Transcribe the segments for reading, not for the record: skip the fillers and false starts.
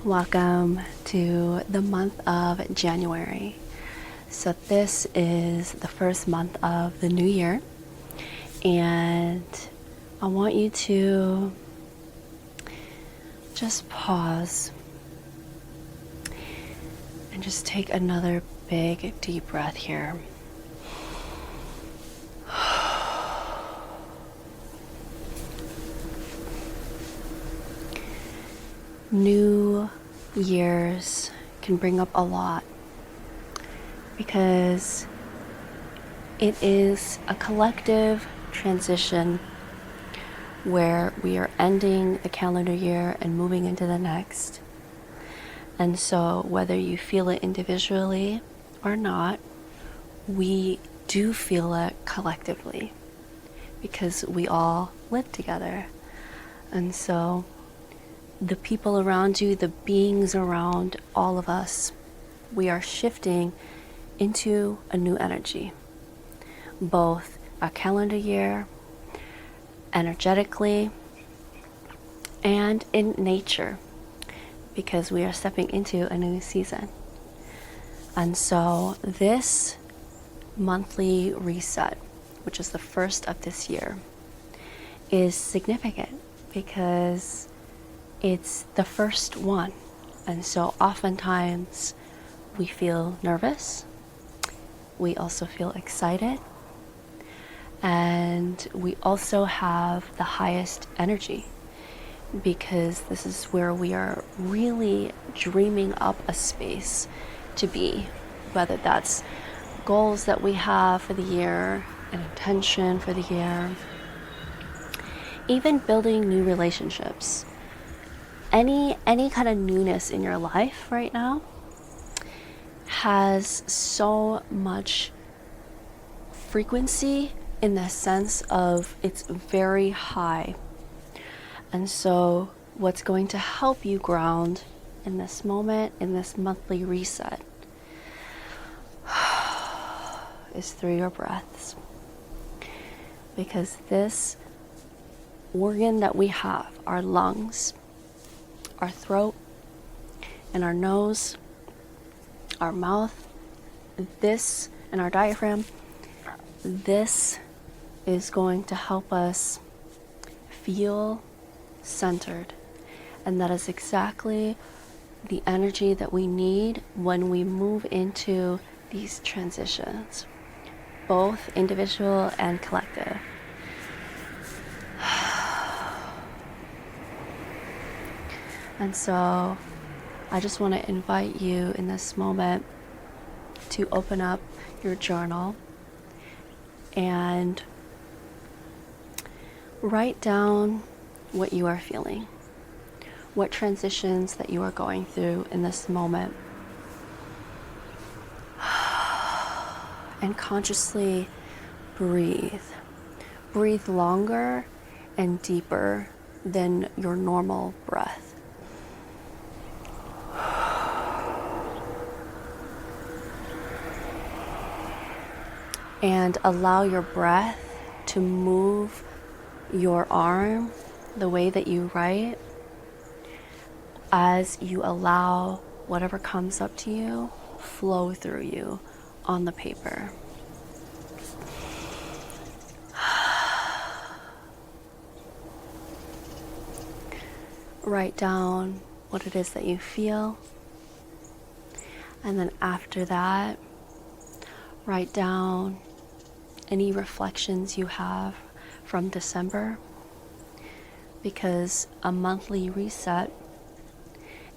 Welcome to the month of January. So this is the first month of the new year, and I want you to just pause and just take another big deep breath here. New years can bring up a lot because it is a collective transition where we are ending the calendar year and moving into the next. And so whether you feel it individually or not, we do feel it collectively because we all live together. And so the people around you, the beings around all of us, we are shifting into a new energy, both a calendar year, energetically, and in nature, because we are stepping into a new season. And so this monthly reset, which is the first of this year, is significant because it's the first one. And so oftentimes we feel nervous. We also feel excited. And we also have the highest energy because this is where we are really dreaming up a space to be, whether that's goals that we have for the year, an intention for the year, even building new relationships. Any kind of newness in your life right now has so much frequency in the sense of it's very high. And so what's going to help you ground in this moment, in this monthly reset, is through your breaths. Because this organ that we have, our lungs, our throat, and our nose, our mouth, this, and our diaphragm, this is going to help us feel centered. And that is exactly the energy that we need when we move into these transitions, both individual and collective. And so I just want to invite you in this moment to open up your journal and write down what you are feeling, what transitions that you are going through in this moment. And consciously breathe. Breathe longer and deeper than your normal breath. And allow your breath to move your arm the way that you write as you allow whatever comes up to you flow through you on the paper. Write down what it is that you feel, and then after that, write down any reflections you have from December, because a monthly reset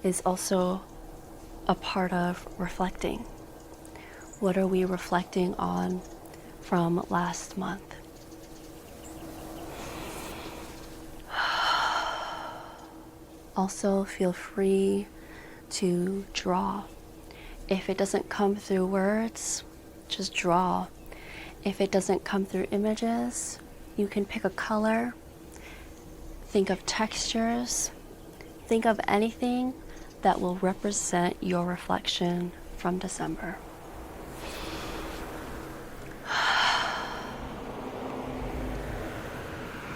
is also a part of reflecting. What are we reflecting on from last month? Also, feel free to draw. If it doesn't come through words, just draw. If it doesn't come through images, you can pick a color, think of textures, think of anything that will represent your reflection from December.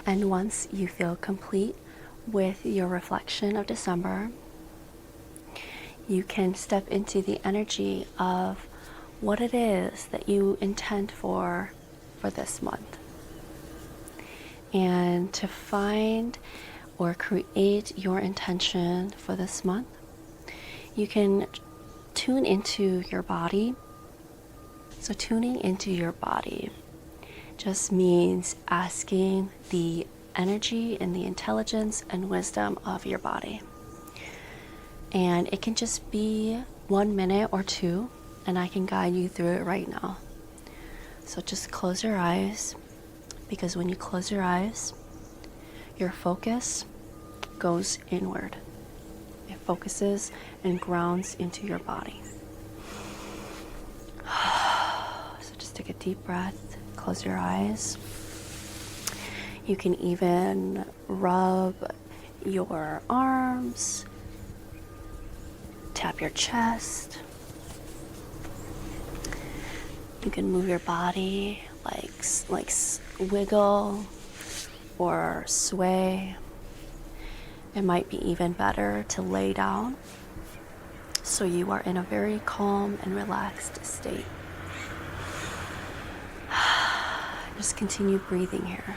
And once you feel complete with your reflection of December, you can step into the energy of what it is that you intend for this month. And to find or create your intention for this month, you can tune into your body. So tuning into your body just means asking the energy and the intelligence and wisdom of your body. And it can just be 1 minute or 2, and I can guide you through it right now. So just close your eyes, because when you close your eyes, your focus goes inward. It focuses and grounds into your body. So just take a deep breath, close your eyes. You can even rub your arms, tap your chest. You can move your body like wiggle or sway. It might be even better to lay down so you are in a very calm and relaxed state. Just continue breathing here.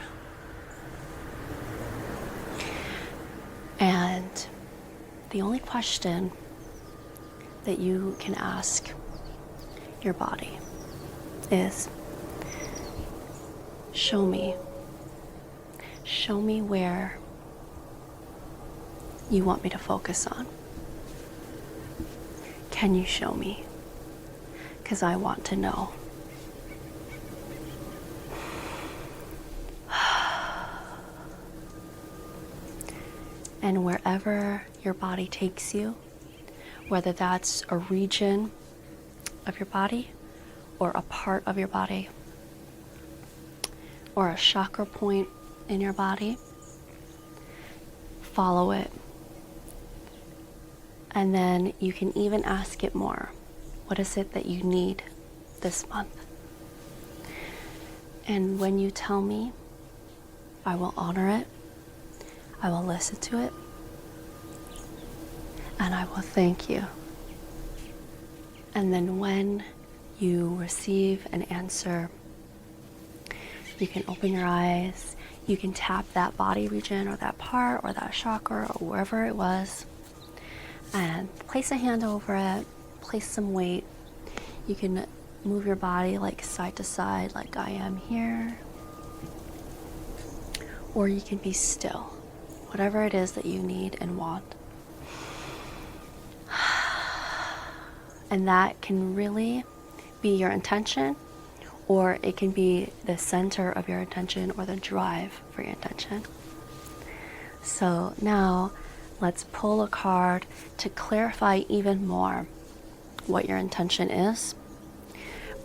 And the only question that you can ask your body is, show me where you want me to focus on. Can you show me? Because I want to know. And wherever your body takes you, whether that's a region of your body or a part of your body or a chakra point in your body, follow it. And then you can even ask it more. What is it that you need this month? And when you tell me, I will honor it. I will listen to it. And I will thank you. And then when you receive an answer, you can open your eyes. You can tap that body region or that part or that chakra or wherever it was and place a hand over it, place some weight. You can move your body like side to side, like I am here. Or you can be still, whatever it is that you need and want. And that can really be your intention, or it can be the center of your intention or the drive for your intention. So now let's pull a card to clarify even more what your intention is,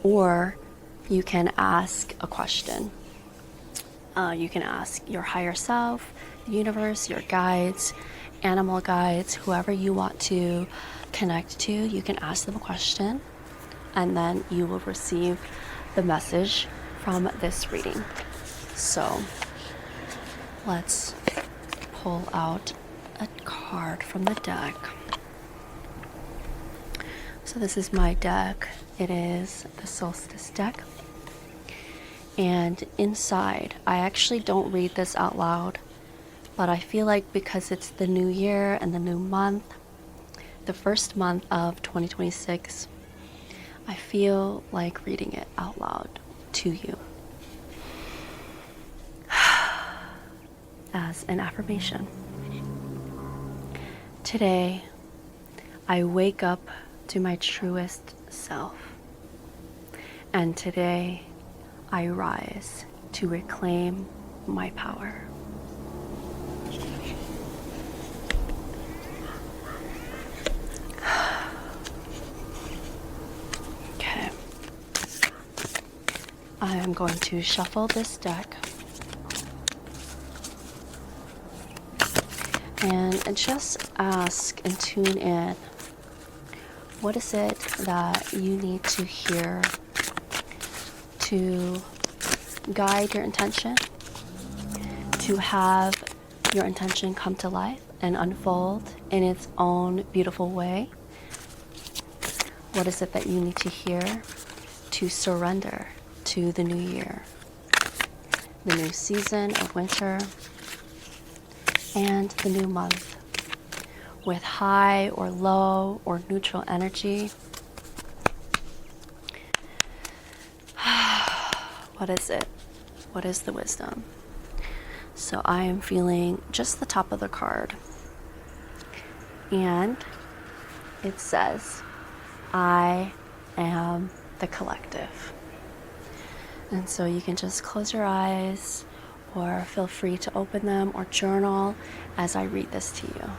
or you can ask a question. You can ask your higher self, the universe, your guides, animal guides, whoever you want to connect to. You can ask them a question, and then you will receive the message from this reading. So let's pull out a card from the deck. So this is my deck. It is the Solstice deck. And inside, I actually don't read this out loud, but I feel like because it's the new year and the new month, the first month of 2026, I feel like reading it out loud to you as an affirmation. Today, I wake up to my truest self. And today, I rise to reclaim my power. Okay. I am going to shuffle this deck and just ask and tune in. What is it that you need to hear to guide your intention, to have your intention come to life and unfold in its own beautiful way What is it that you need to hear to surrender to the new year, the new season of winter, and the new month with high or low or neutral energy? What is it? What is the wisdom? So I am feeling just the top of the card. And it says, I am the collective. And so you can just close your eyes or feel free to open them or journal as I read this to you.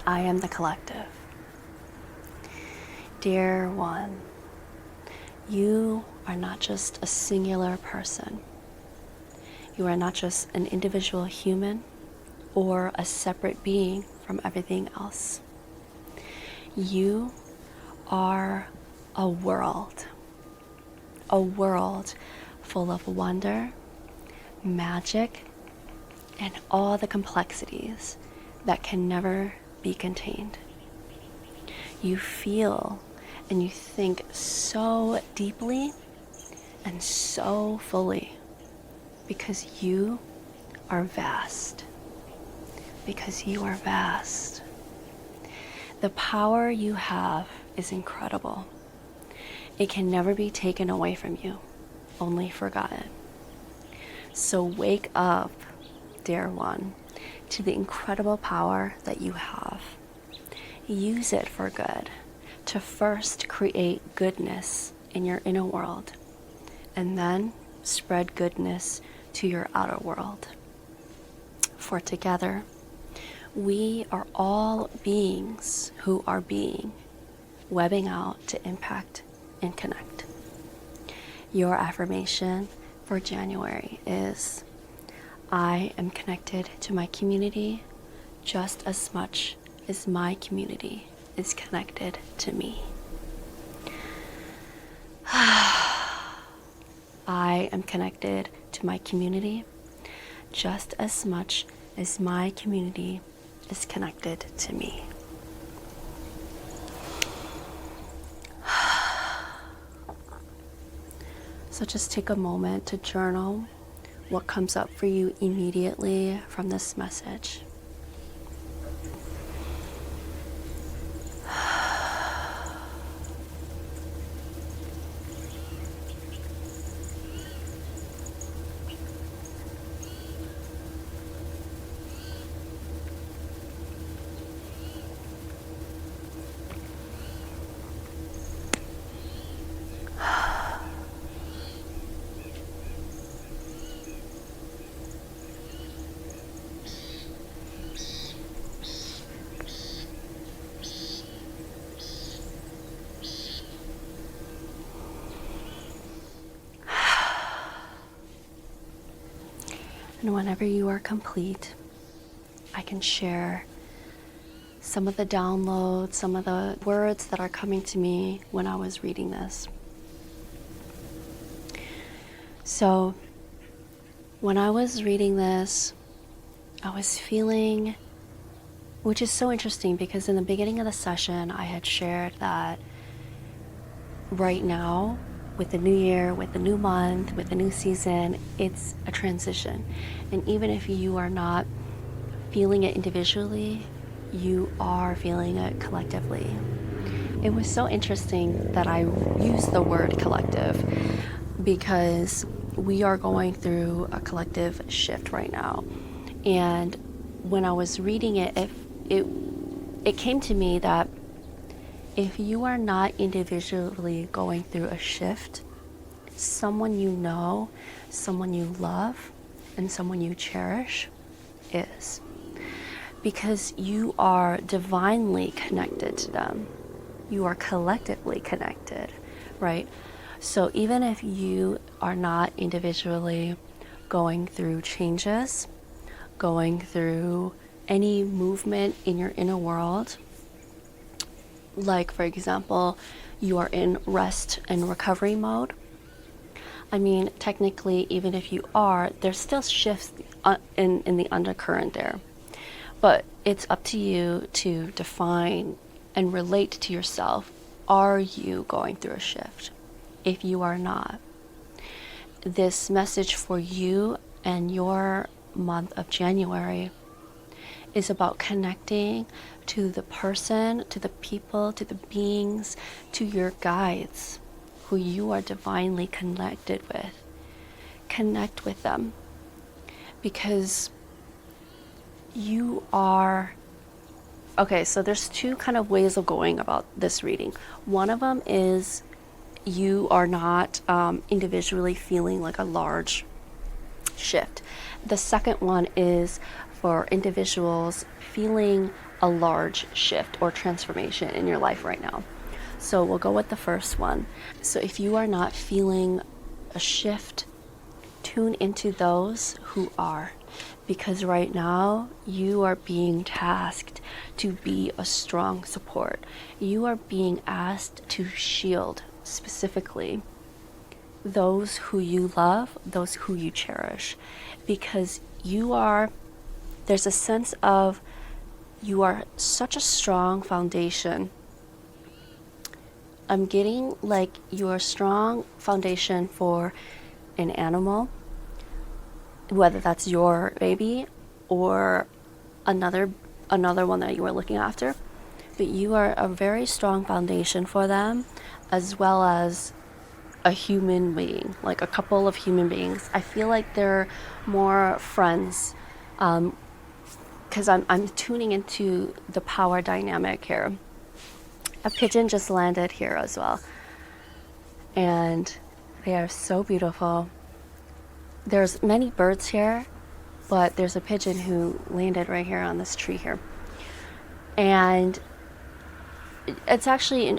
I am the collective. Dear one, you are not just a singular person. You are not just an individual human or a separate being from everything else. You are a world full of wonder, magic, and all the complexities that can never be contained. You feel and you think so deeply and so fully because you are vast. Because you are vast. The power you have is incredible. It can never be taken away from you, only forgotten. So wake up, dear one, to the incredible power that you have. Use it for good, to first create goodness in your inner world, and then spread goodness to your outer world. For together, we are all beings who are being, webbing out to impact and connect. Your affirmation for January is, I am connected to my community just as much as my community is connected to me. I am connected to my community just as much as my community is connected to me. So just take a moment to journal what comes up for you immediately from this message. And whenever you are complete, I can share some of the downloads, some of the words that are coming to me when I was reading this. So when I was reading this, I was feeling, which is so interesting because in the beginning of the session, I had shared that right now, with the new year, with the new month, with the new season, it's a transition. And even if you are not feeling it individually, you are feeling it collectively. It was so interesting that I used the word collective because we are going through a collective shift right now. And when I was reading it, it came to me that if you are not individually going through a shift, someone you know, someone you love, and someone you cherish is. Because you are divinely connected to them. You are collectively connected, right? So even if you are not individually going through changes, going through any movement in your inner world, like, for example, you are in rest and recovery mode. I mean, technically, even if you are, there's still shifts in the undercurrent there. But it's up to you to define and relate to yourself. Are you going through a shift? If you are not, this message for you and your month of January is about connecting to the person, to the people, to the beings, to your guides who you are divinely connected with. Connect with them, because you are... Okay, so there's two kind of ways of going about this reading. One of them is you are not individually feeling like a large shift. The second one is for individuals feeling a large shift or transformation in your life right now. So we'll go with the first one. So if you are not feeling a shift, tune into those who are. Because right now, you are being tasked to be a strong support. You are being asked to shield, specifically, those who you love, those who you cherish. Because there's a sense of you are such a strong foundation. I'm getting like you're a strong foundation for an animal, whether that's your baby or another one that you are looking after, but you are a very strong foundation for them, as well as a human being, like a couple of human beings. I feel like they're more friends, because I'm tuning into the power dynamic here. A pigeon just landed here as well, and they are so beautiful. There's many birds here, but there's a pigeon who landed right here on this tree here. And it's actually,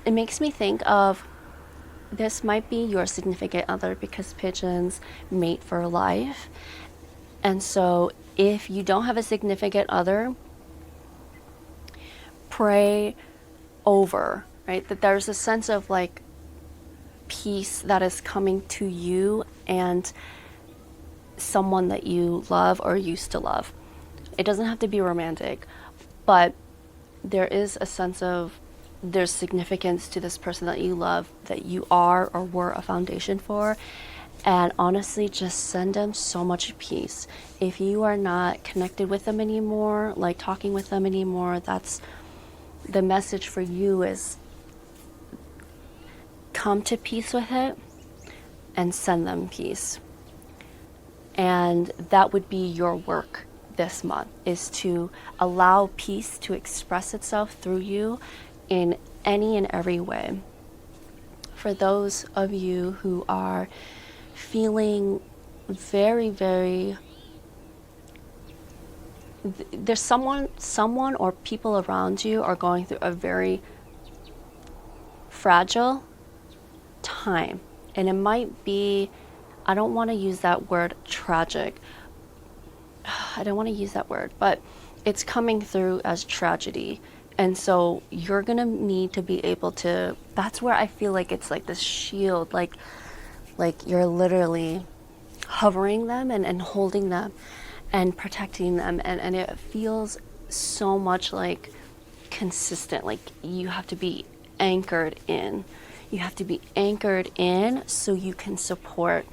it makes me think of, this might be your significant other, because pigeons mate for life. And so if you don't have a significant other, pray over, right? That there's a sense of like peace that is coming to you and someone that you love or used to love. It doesn't have to be romantic, but there is a sense of there's significance to this person that you love, that you are or were a foundation for. And honestly, just send them so much peace. If you are not connected with them anymore, like talking with them anymore, that's the message for you, is come to peace with it and send them peace. And that would be your work this month, is to allow peace to express itself through you in any and every way. For those of you who are feeling very, very, there's someone or people around you are going through a very fragile time. And it might be, I don't want to use that word tragic. I don't want to use that word, but it's coming through as tragedy. And so you're going to need to be able to, that's where I feel like it's like this shield, like you're literally hovering them and holding them and protecting them. And it feels so much like consistent, like you have to be anchored in. You have to be anchored in so you can support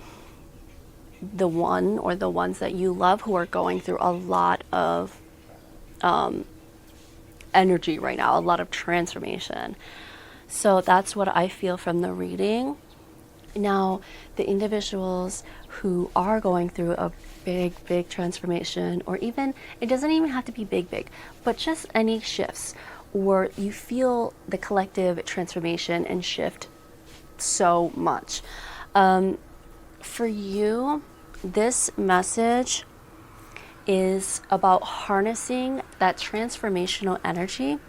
the one or the ones that you love who are going through a lot of energy right now, a lot of transformation. So that's what I feel from the reading. Now, the individuals who are going through a big transformation, or even, it doesn't even have to be big, but just any shifts, or you feel the collective transformation and shift so much. For you, this message is about harnessing that transformational energy,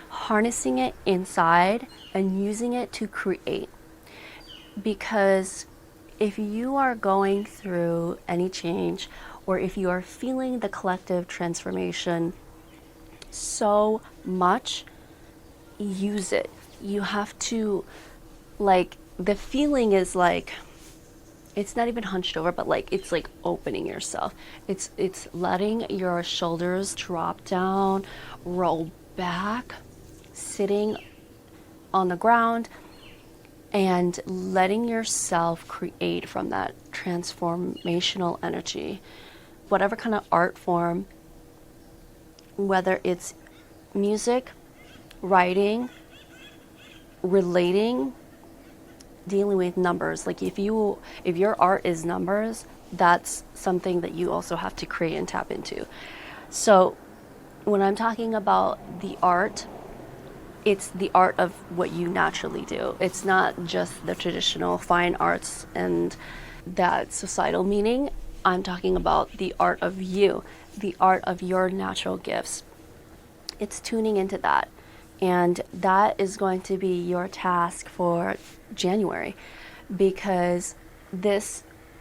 harnessing it inside and using it to create. Because if you are going through any change, or if you are feeling the collective transformation so much, use it. You have to, like, the feeling is like, it's not even hunched over, but like it's like opening yourself. It's letting your shoulders drop down, roll back, sitting on the ground, and letting yourself create from that transformational energy. Whatever kind of art form, whether it's music, writing, relating, dealing with numbers. Like if your art is numbers, that's something that you also have to create and tap into. So when I'm talking about the art, it's the art of what you naturally do. It's not just the traditional fine arts and that societal meaning. I'm talking about the art of you, the art of your natural gifts. It's tuning into that. And that is going to be your task for January, because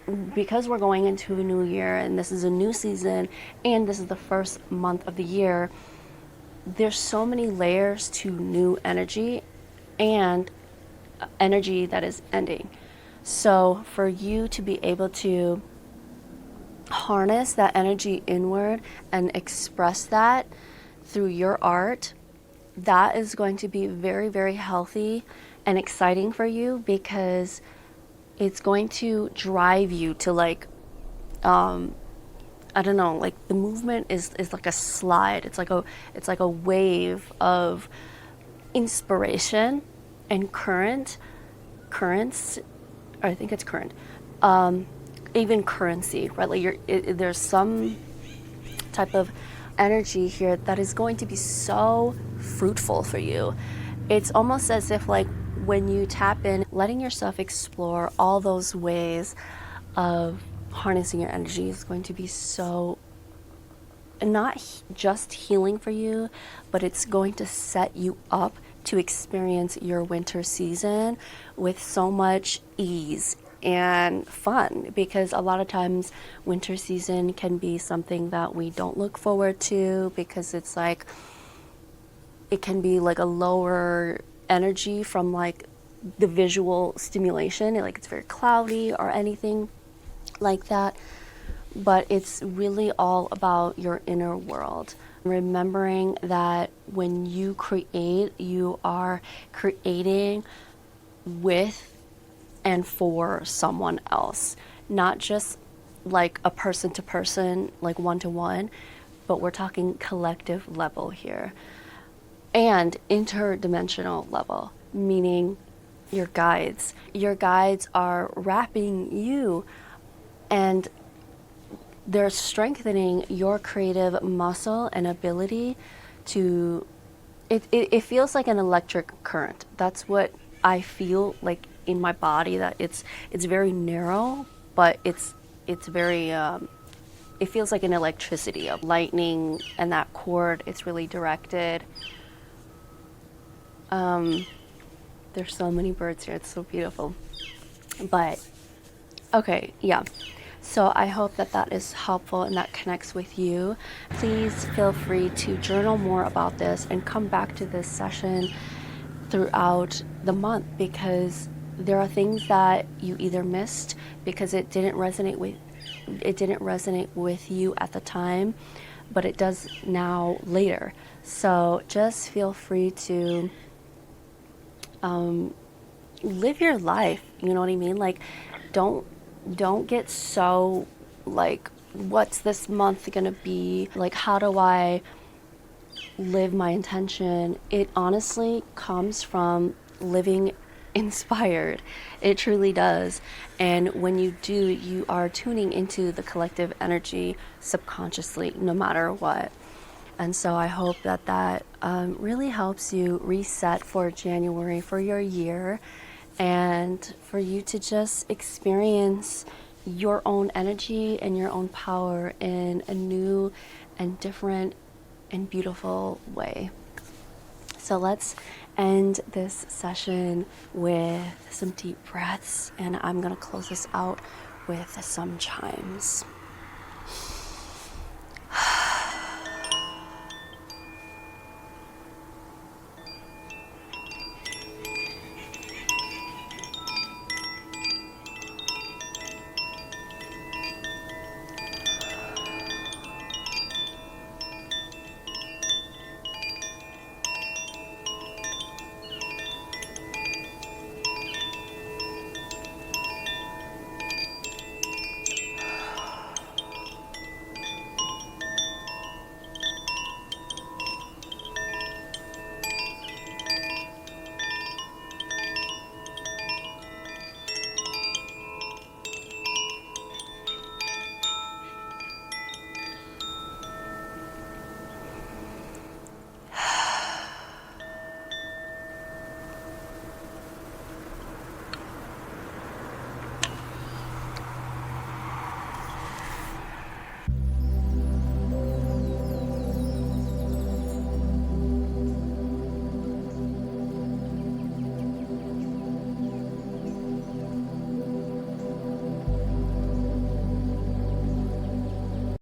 we're going into a new year and this is a new season and this is the first month of the year. There's so many layers to new energy and energy that is ending. So for you to be able to harness that energy inward and express that through your art, that is going to be very, very healthy and exciting for you, because it's going to drive you to like, I don't know, like the movement is like a slide. It's like a wave of inspiration and currents, I think it's current, even currency, right? Like there's some type of energy here that is going to be so fruitful for you. It's almost as if like when you tap in, letting yourself explore all those ways of harnessing your energy is going to be so not just healing for you, but it's going to set you up to experience your winter season with so much ease and fun, because a lot of times winter season can be something that we don't look forward to, because it's like it can be like a lower energy from like the visual stimulation, like it's very cloudy or anything like that. But it's really all about your inner world, remembering that when you create, you are creating with and for someone else, not just like a person to person, like one to one, but we're talking collective level here, and interdimensional level, meaning your guides. Your guides are wrapping you, and they're strengthening your creative muscle and ability to, it feels like an electric current. That's what I feel like in my body, that it's very narrow, but it's very it feels like an electricity of lightning, and that cord, it's really directed. There's so many birds here, it's so beautiful. But okay, yeah, so I hope that that is helpful and that connects with you. Please feel free to journal more about this and come back to this session throughout the month, because there are things that you either missed because it didn't resonate with you at the time, but it does now later. So just feel free to live your life, you know what I mean? Like don't get so like, what's this month gonna be? Like, how do I live my intention? It honestly comes from living inspired. It truly does. And when you do, you are tuning into the collective energy subconsciously, no matter what. And so I hope that that really helps you reset for January, for your year, and for you to just experience your own energy and your own power in a new and different and beautiful way. So let's end this session with some deep breaths, and I'm going to close this out with some chimes.